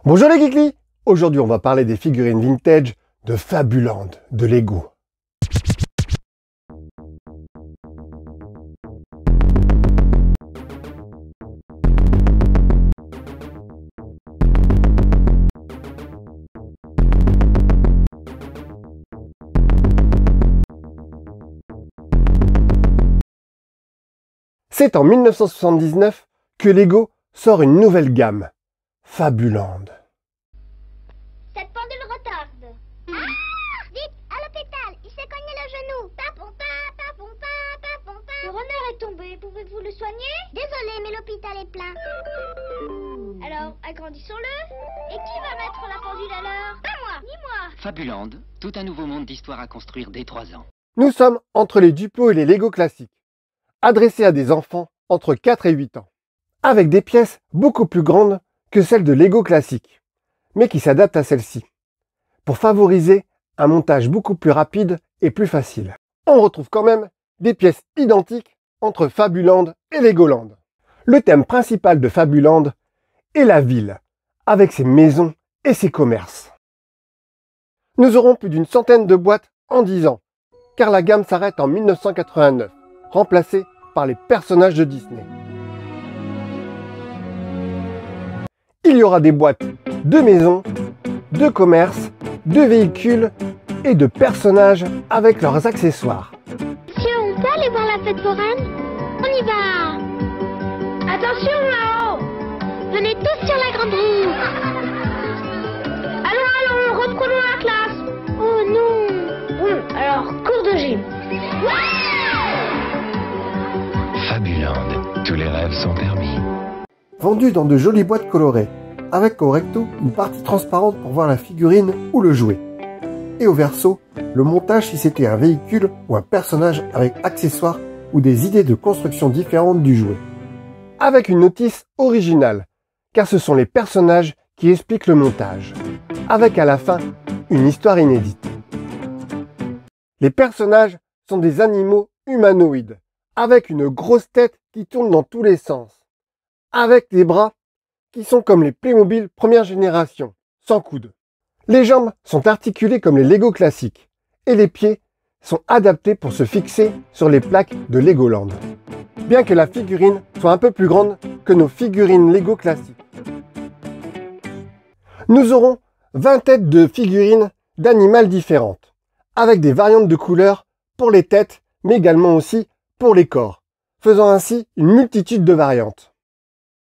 Bonjour les geekly. Aujourd'hui on va parler des figurines vintage de Fabuland de Lego. C'est en 1979 que Lego sort une nouvelle gamme, Fabuland. Cette pendule retarde. Ah! Vite, à l'hôpital, il s'est cogné le genou. Le renard est tombé, pouvez-vous le soigner? Désolé, mais l'hôpital est plein. Alors, agrandissons-le. Et qui va mettre la pendule à l'heure? Pas moi, ni moi. Fabuland, tout un nouveau monde d'histoire à construire dès 3 ans. Nous sommes entre les Duplo et les Lego classiques, adressés à des enfants entre 4 et 8 ans, avec des pièces beaucoup plus grandes que celles de Lego classiques, mais qui s'adaptent à celles-ci, pour favoriser un montage beaucoup plus rapide et plus facile. On retrouve quand même des pièces identiques entre Fabuland et Legoland. Le thème principal de Fabuland est la ville, avec ses maisons et ses commerces. Nous aurons plus d'une centaine de boîtes en 10 ans, car la gamme s'arrête en 1989, remplacée par les personnages de Disney. Il y aura des boîtes de maisons, de commerces, de véhicules et de personnages avec leurs accessoires. Monsieur, on peut aller voir la fête foraine? On y va. Attention là-haut. Venez tous sur la grande roue. Allons, reprenons la classe. Oh non. Alors, cours de gym. Fabuland, tous les rêves sont permis. Vendu dans de jolies boîtes colorées, avec au recto une partie transparente pour voir la figurine ou le jouet. Et au verso, le montage si c'était un véhicule ou un personnage avec accessoires ou des idées de construction différentes du jouet. Avec une notice originale, car ce sont les personnages qui expliquent le montage, avec à la fin une histoire inédite. Les personnages sont des animaux humanoïdes, avec une grosse tête qui tourne dans tous les sens, avec des bras qui sont comme les Playmobil première génération, sans coude. Les jambes sont articulées comme les Lego classiques, et les pieds sont adaptés pour se fixer sur les plaques de Legoland. Bien que la figurine soit un peu plus grande que nos figurines Lego classiques. Nous aurons 20 têtes de figurines d'animaux différentes, avec des variantes de couleurs pour les têtes, mais également aussi pour les corps, faisant ainsi une multitude de variantes.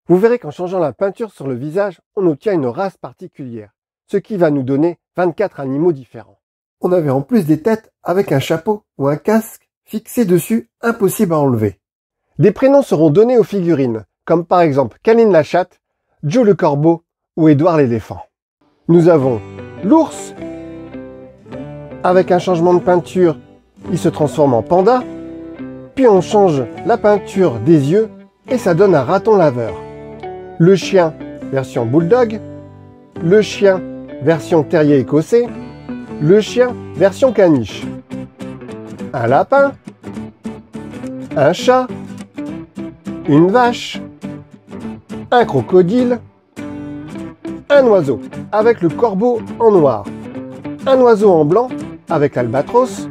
Vous verrez qu'en changeant la peinture sur le visage, on obtient une race particulière, ce qui va nous donner 24 animaux différents. On avait en plus des têtes avec un chapeau ou un casque fixé dessus, impossible à enlever. Des prénoms seront donnés aux figurines, comme par exemple Caline la chatte, Joe le corbeau ou Édouard l'éléphant. Nous avons l'ours, avec un changement de peinture, il se transforme en panda, puis on change la peinture des yeux et ça donne un raton laveur. Le chien, version bulldog, le chien, version terrier écossais, le chien, version caniche, un lapin, un chat, une vache, un crocodile, un oiseau avec le corbeau en noir, un oiseau en blanc avec l'albatros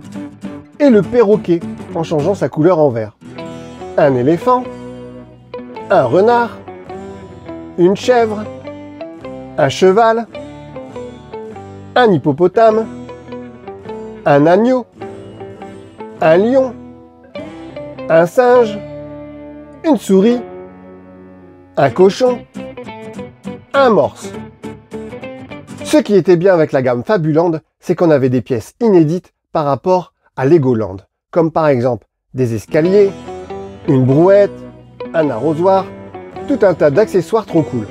et le perroquet en changeant sa couleur en vert, un éléphant, un renard, une chèvre, un cheval, un hippopotame, un agneau, un lion, un singe, une souris, un cochon, un morse. Ce qui était bien avec la gamme Fabuland, c'est qu'on avait des pièces inédites par rapport à Legoland, comme par exemple des escaliers, une brouette, un arrosoir, tout un tas d'accessoires trop cool.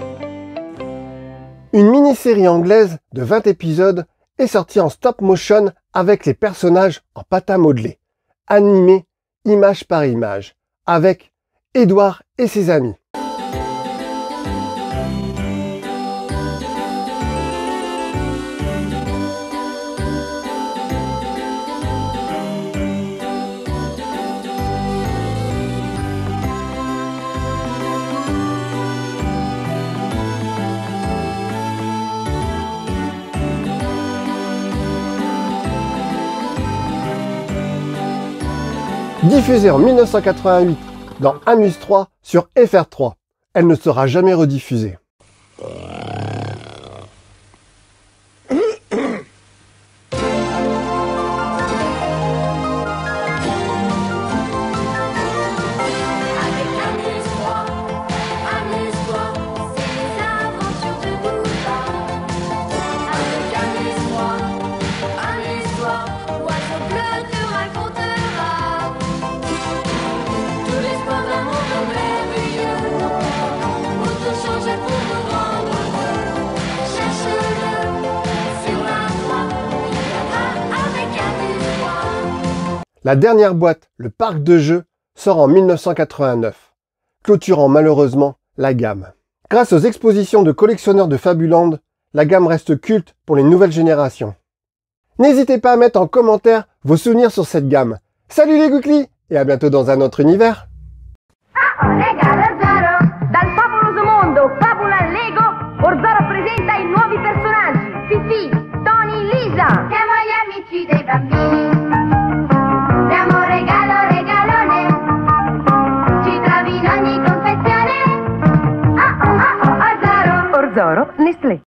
Une mini-série anglaise de 20 épisodes est sortie en stop motion avec les personnages en pâte à modeler, animés image par image, avec Édouard et ses amis. Diffusée en 1988 dans Amuse 3 sur FR3. Elle ne sera jamais rediffusée. La dernière boîte, le parc de jeux, sort en 1989, clôturant malheureusement la gamme. Grâce aux expositions de collectionneurs de Fabuland, la gamme reste culte pour les nouvelles générations. N'hésitez pas à mettre en commentaire vos souvenirs sur cette gamme. Salut les Gouklis et à bientôt dans un autre univers. Dal favoloso mondo Fabula Lego, Orzoro presenta i nuovi personaggi Fifi, Tony, Lisa. Siamo gli amici dei bambini. Siamo regalone. Ci trovi in ogni confezione. Orzoro, Nestlé.